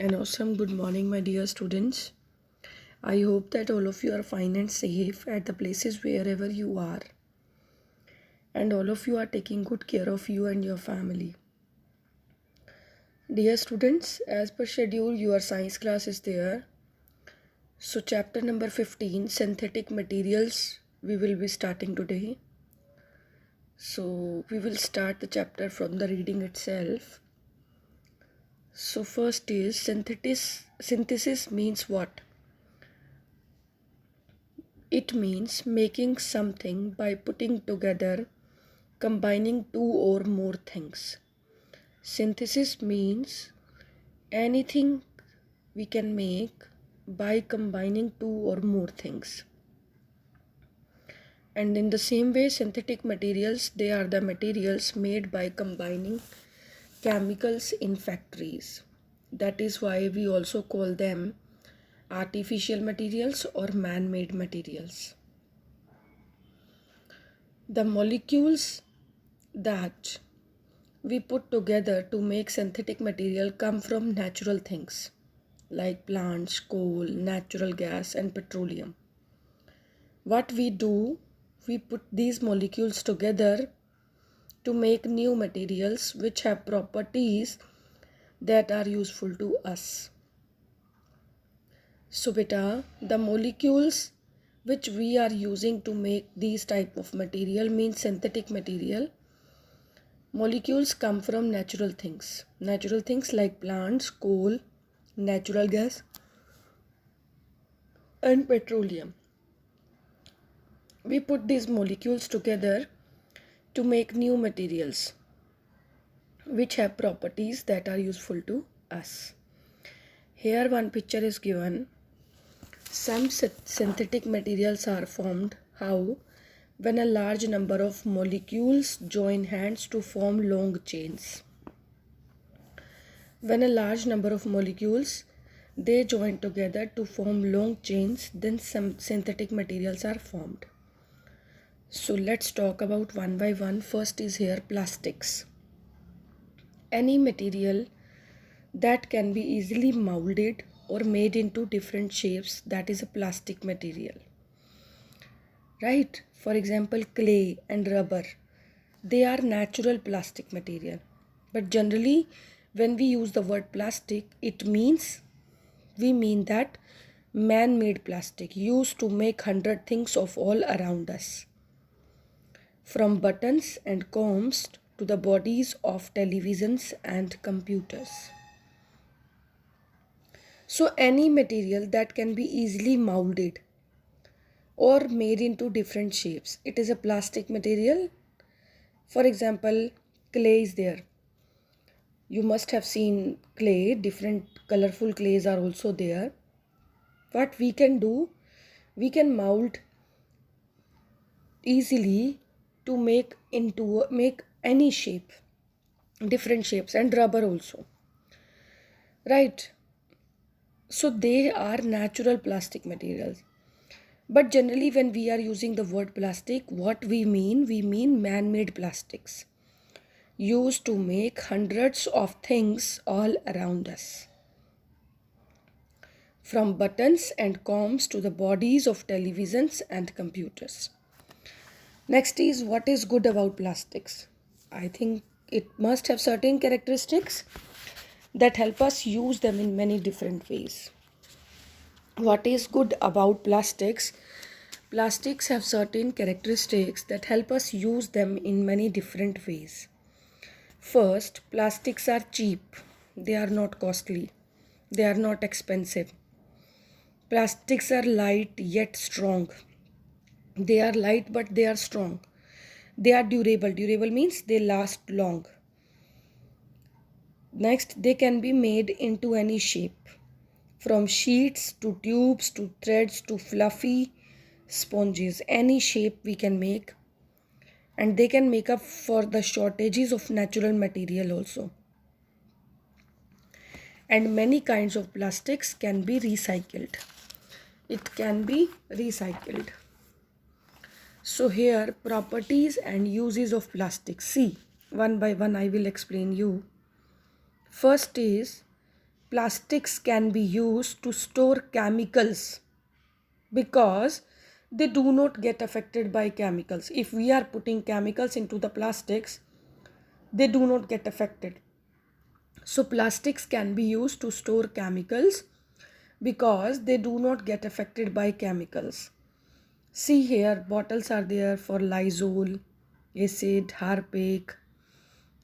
An awesome good morning, my dear students. I hope that all of you are fine and safe at the places wherever you are, and all of you are taking good care of you and your family. Dear students, as per schedule, your science class is there. So, chapter number 15 synthetic materials we will be starting today. So, we will start the chapter from the reading itself. So, first is synthesis. Synthesis means what? It means making something by putting together, combining two or more things. Synthesis means anything we can make by combining two or more things. And in the same way, synthetic materials, they are the materials made by combining chemicals in factories. That is why we also call them artificial materials or man-made materials. The molecules that we put together to make synthetic material come from natural things like plants, coal, natural gas, and petroleum. What we do, we put these molecules together to make new materials which have properties that are useful to us. So beta, the molecules which we are using to make these type of material means synthetic material. Molecules come from natural things. Natural things like plants, coal, natural gas, and petroleum. We put these molecules together to make new materials which have properties that are useful to us. Here one picture is given. Some synthetic materials are formed. How? When a large number of molecules join hands to form long chains. When a large number of molecules they join together to form long chains, then some synthetic materials are formed. So let's talk about one by one. First is here plastics. Any material that can be easily molded or made into different shapes, that is a plastic material. Right? For example, clay and rubber. They are natural plastic material. But generally, when we use the word plastic, we mean that man-made plastic used to make 100 things of all around us. From buttons and combs to the bodies of televisions and computers. So any material that can be easily molded or made into different shapes. It is a plastic material. For example, clay is there. You must have seen clay, different colorful clays are also there. What we can do, we can mold easily to make any shape, different shapes, and rubber also. Right? So they are natural plastic materials. But generally when we are using the word plastic, what we mean man-made plastics used to make hundreds of things all around us. From buttons and combs to the bodies of televisions and computers. Next is what is good about plastics. I think it must have certain characteristics that help us use them in many different ways. What is good about plastics? Plastics have certain characteristics that help us use them in many different ways. First, plastics are cheap. They are not costly. They are not expensive. Plastics are light yet strong. They are light but they are strong. They are durable. Durable means they last long. Next, they can be made into any shape. From sheets to tubes to threads to fluffy sponges. Any shape we can make. And they can make up for the shortages of natural material also. And many kinds of plastics can be recycled. It can be recycled. So here properties and uses of plastic. See, one by one I will explain you. First is plastics can be used to store chemicals because they do not get affected by chemicals. If we are putting chemicals into the plastics, they do not get affected. So plastics can be used to store chemicals because they do not get affected by chemicals. See here, bottles are there for Lysol, acid, Harpic,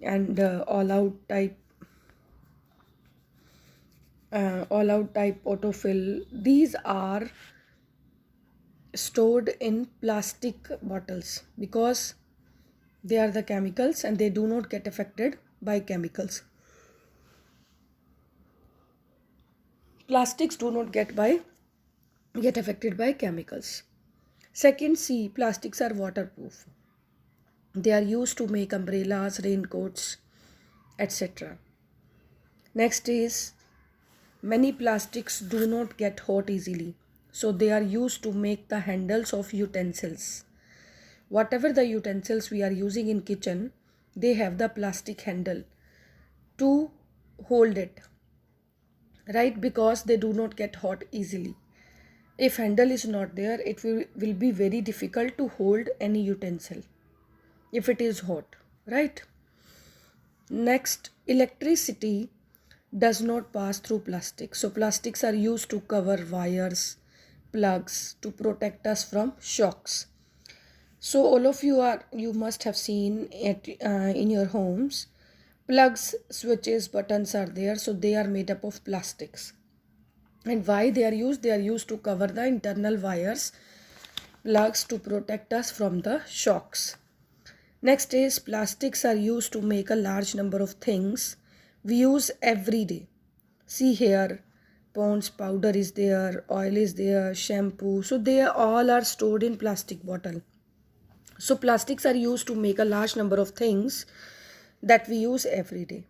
and all out type autofill. These are stored in plastic bottles because they are the chemicals and they do not get affected by chemicals. Plastics do not get affected by chemicals. Second, C, plastics are waterproof. They are used to make umbrellas, raincoats, etc. Next is, many plastics do not get hot easily, so they are used to make the handles of utensils. Whatever the utensils we are using in kitchen, they have the plastic handle to hold it, right? Because they do not get hot easily. If handle is not there, it will be very difficult to hold any utensil if it is hot, right? Next, electricity does not pass through plastic. So plastics are used to cover wires, plugs, to protect us from shocks. So all of you must have seen it in your homes. Plugs, switches, buttons are there. So they are made up of plastics. And why they are used? They are used to cover the internal wires, plugs, to protect us from the shocks. Next is, plastics are used to make a large number of things we use every day. See here, Pond's powder is there, oil is there, shampoo. So they all are stored in plastic bottle. So plastics are used to make a large number of things that we use every day.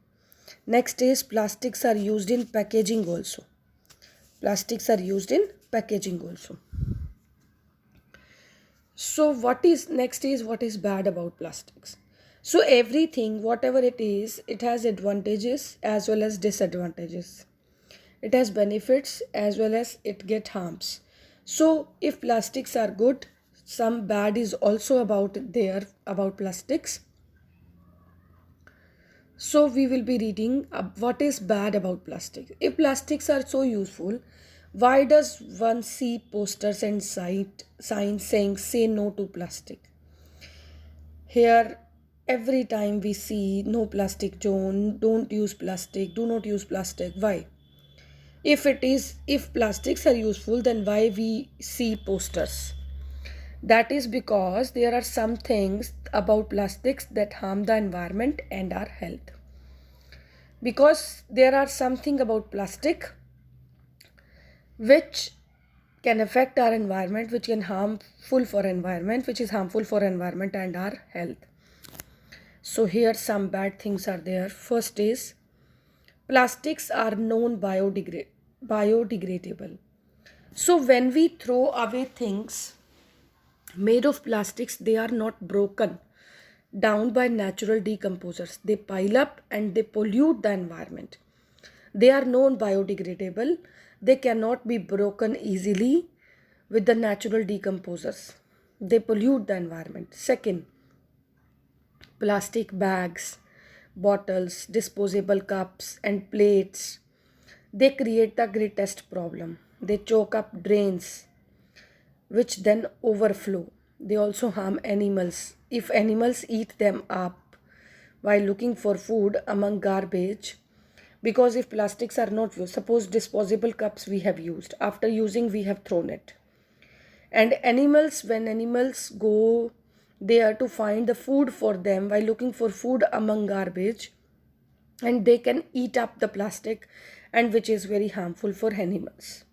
Next is, plastics are used in packaging also. Plastics are used in packaging also. So what is bad about plastics? So everything, whatever it is, it has advantages as well as disadvantages. It has benefits as well as it get harms. So if plastics are good, some bad is also about plastics. So we will be reading what is bad about plastics. If plastics are so useful, why does one see posters and signs saying say no to plastic? Here, every time we see no plastic zone, don't use plastic, do not use plastic. Why? If plastics are useful, then why we see posters? That is because there are some things about plastics that harm the environment and our health. Because there are something about plastic which can affect our environment, which is harmful for environment and our health. So here some bad things are there. First is, plastics are biodegradable. So when we throw away things made of plastics, they are not broken down by natural decomposers. They pile up and they pollute the environment. They are non-biodegradable. They cannot be broken easily with the natural decomposers. They pollute the environment. Second, plastic bags, bottles, disposable cups and plates, they create the greatest problem. They choke up drains, which then overflow. They also harm animals. If animals eat them up while looking for food among garbage, because if plastics are not used, suppose disposable cups we have used, after using we have thrown it. And when animals go there to find the food for them while looking for food among garbage, and they can eat up the plastic, and which is very harmful for animals.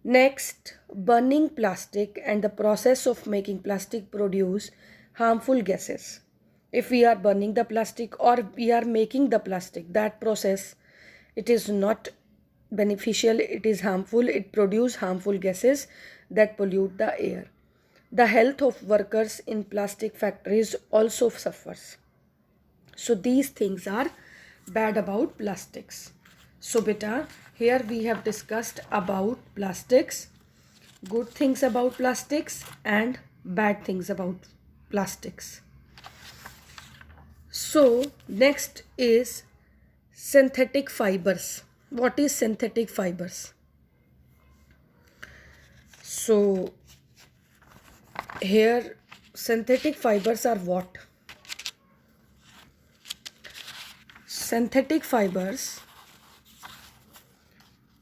Next, burning plastic and the process of making plastic produce harmful gases. If we are burning the plastic or we are making the plastic, that process, it is not beneficial, it is harmful, it produces harmful gases that pollute the air. The health of workers in plastic factories also suffers. So these things are bad about plastics. So beta, here we have discussed about plastics, good things about plastics and bad things about plastics. So next is synthetic fibers. What is synthetic fibers? So here synthetic fibers are what? Synthetic fibers.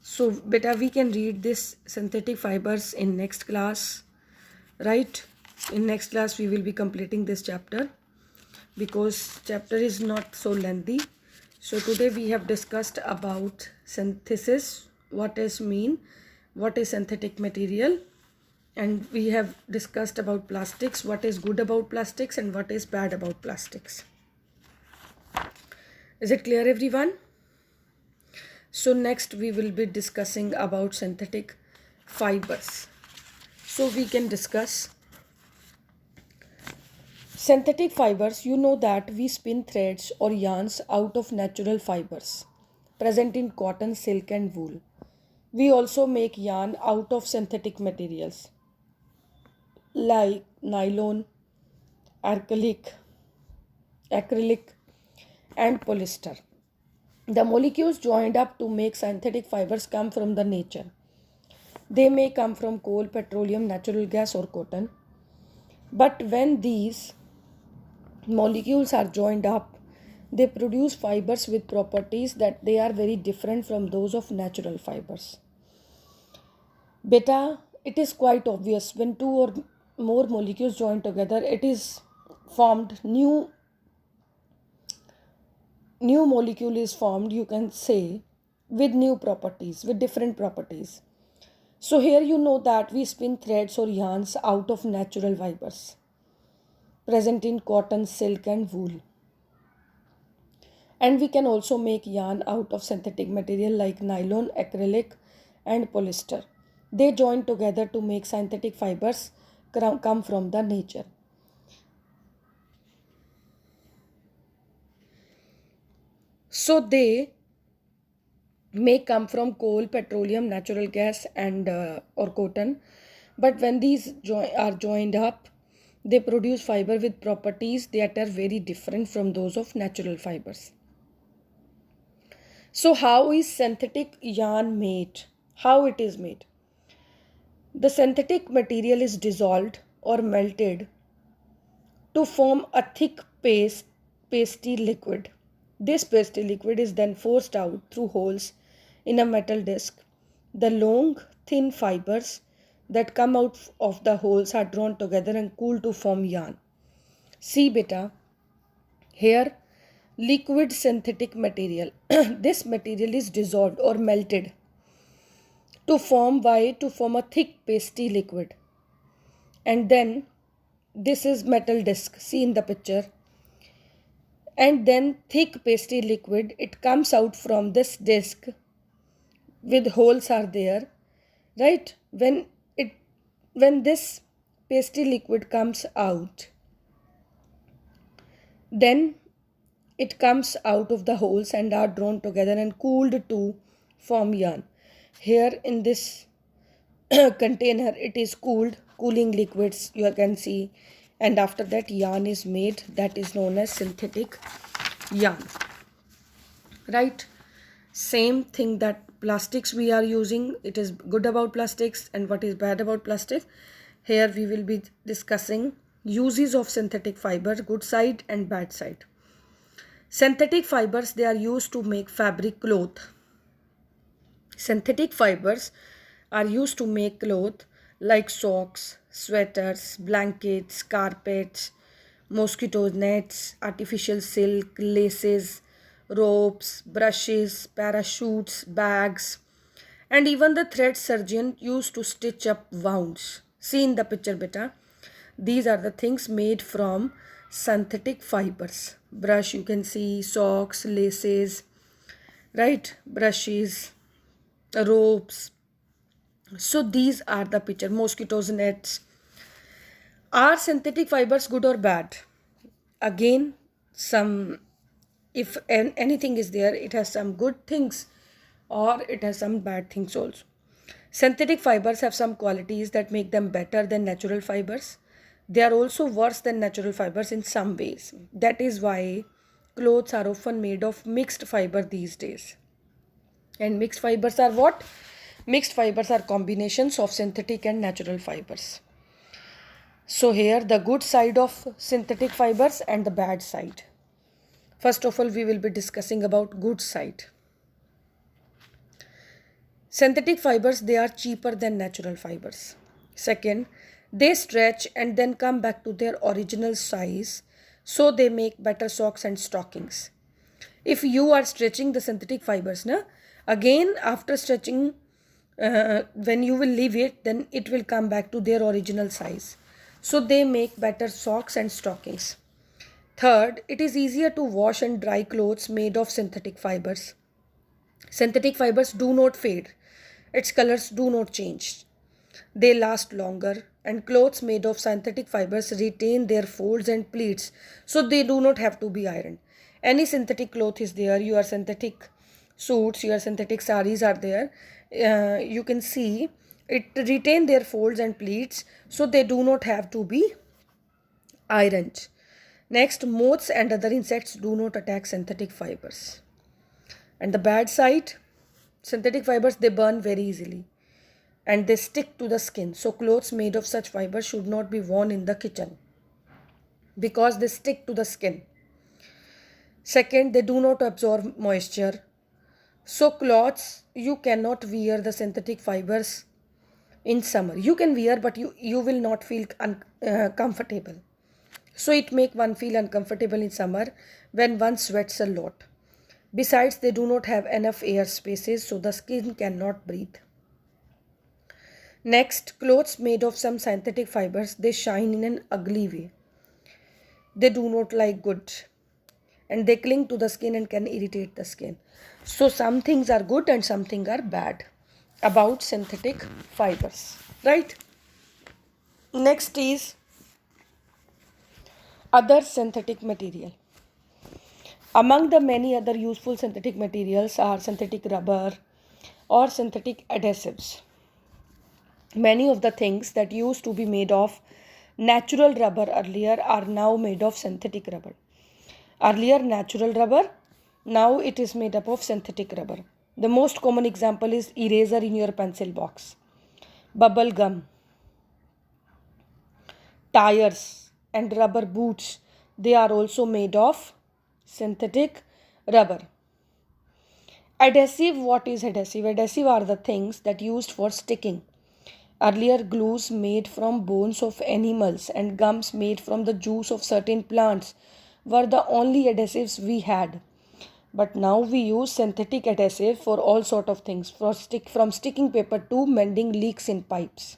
So beta, we can read this synthetic fibers in next class, right? In next class we will be completing this chapter because chapter is not so lengthy. So today we have discussed about synthesis, what is mean, what is synthetic material, and we have discussed about plastics, what is good about plastics and what is bad about plastics. Is it clear, everyone? So next we will be discussing about synthetic fibers. So we can discuss synthetic fibers. You know that we spin threads or yarns out of natural fibers present in cotton, silk and wool. We also make yarn out of synthetic materials like nylon, acrylic and polyester. The molecules joined up to make synthetic fibers come from the nature. They may come from coal, petroleum, natural gas or cotton. But when these molecules are joined up, they produce fibers with properties that they are very different from those of natural fibers. Beta, it is quite obvious when two or more molecules join together, it is formed new molecule is formed, you can say, with new properties, with different properties. So here you know that we spin threads or yarns out of natural fibers present in cotton, silk and wool. And we can also make yarn out of synthetic material like nylon, acrylic and polyester. They join together to make synthetic fibers come from the nature. So they may come from coal, petroleum, natural gas and or cotton. But when these are joined up, they produce fiber with properties that are very different from those of natural fibers. So how is synthetic yarn made? How it is made? The synthetic material is dissolved or melted to form a thick pasty liquid. This pasty liquid is then forced out through holes in a metal disc. The long, thin fibers that come out of the holes are drawn together and cooled to form yarn. See beta, here liquid synthetic material. This material is dissolved or melted to form a thick pasty liquid. And then this is metal disc, see in the picture. And then thick pasty liquid, it comes out from this disc with holes are there, right? When this pasty liquid comes out, then it comes out of the holes and are drawn together and cooled to form yarn. Here in this container it is cooling liquids you can see, and after that yarn is made, that is known as synthetic yarn, right? Same thing that plastics we are using, it is good about plastics and what is bad about plastic. Here we will be discussing uses of synthetic fibers, good side and bad side. Synthetic fibers, they are used to make fabric cloth. Synthetic fibers are used to make cloth like socks, sweaters, blankets, carpets, mosquito nets, artificial silk, laces, ropes, brushes, parachutes, bags, and even the thread surgeon used to stitch up wounds. See in the picture beta. These are the things made from synthetic fibers. Brush you can see, socks, laces, right? Brushes, ropes. So these are the picture. Mosquitoes nets. Are synthetic fibers good or bad? Again, some, if anything is there, it has some good things or it has some bad things also. Synthetic fibers have some qualities that make them better than natural fibers. They are also worse than natural fibers in some ways. That is why clothes are often made of mixed fiber these days. And mixed fibers are what? Mixed fibers are combinations of synthetic and natural fibers. So here the good side of synthetic fibers and the bad side. First of all, we will be discussing about good side. Synthetic fibers, they are cheaper than natural fibers. Second, they stretch and then come back to their original size, so they make better socks and stockings. If you are stretching the synthetic fibers, again after stretching, when you will leave it, then it will come back to their original size. So they make better socks and stockings. Third, it is easier to wash and dry clothes made of synthetic fibers. Synthetic fibers do not fade. Its colors do not change. They last longer, and clothes made of synthetic fibers retain their folds and pleats, so they do not have to be ironed. Any synthetic cloth is there, your synthetic suits, your synthetic saris are there. You can see it retain their folds and pleats, so they do not have to be ironed. Next, moths and other insects do not attack synthetic fibers. And the bad side, synthetic fibers, they burn very easily and they stick to the skin. So clothes made of such fibers should not be worn in the kitchen because they stick to the skin. Second, they do not absorb moisture. So clothes, you cannot wear the synthetic fibers in summer. You can wear, but you will not feel comfortable. So it make one feel uncomfortable in summer when one sweats a lot. Besides, they do not have enough air spaces, so the skin cannot breathe. Next, clothes made of some synthetic fibers, they shine in an ugly way. They do not look good and they cling to the skin and can irritate the skin. So some things are good and some things are bad about synthetic fibers, right? Next is other synthetic material. Among the many other useful synthetic materials are synthetic rubber or synthetic adhesives. Many of the things that used to be made of natural rubber earlier are now made of synthetic rubber. Earlier natural rubber, now it is made up of synthetic rubber. The most common example is eraser in your pencil box, bubble gum, tires and rubber boots. They are also made of synthetic rubber. Adhesive, what is adhesive? Adhesive are the things that used for sticking. Earlier glues made from bones of animals and gums made from the juice of certain plants were the only adhesives we had. But now we use synthetic adhesive for all sort of things, from sticking paper to mending leaks in pipes.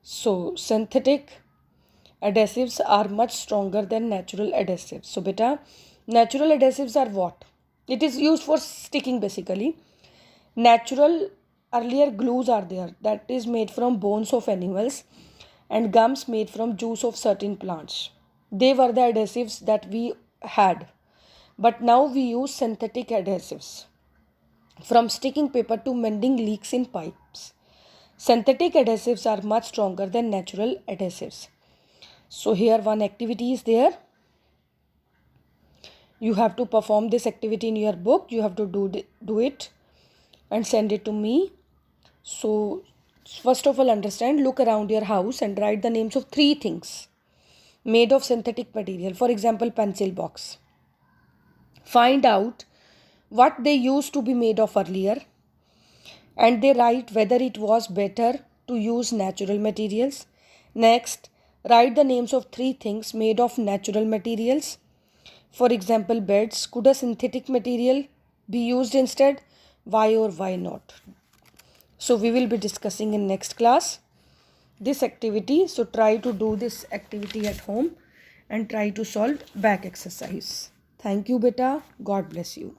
So synthetic adhesives are much stronger than natural adhesives. So beta, natural adhesives are what? It is used for sticking basically. Natural, earlier glues are there that is made from bones of animals and gums made from juice of certain plants. They were the adhesives that we had. But now we use synthetic adhesives, from sticking paper to mending leaks in pipes. Synthetic adhesives are much stronger than natural adhesives. So here one activity is there. You have to perform this activity in your book. You have to do it and send it to me. So first of all, understand, look around your house and write the names of 3 things made of synthetic material. For example, pencil box. Find out what they used to be made of earlier and they write whether it was better to use natural materials. Next, write the names of 3 things made of natural materials. For example, beds. Could a synthetic material be used instead? Why or why not? So we will be discussing in next class this activity. So try to do this activity at home and try to solve back exercise. Thank you, beta. God bless you.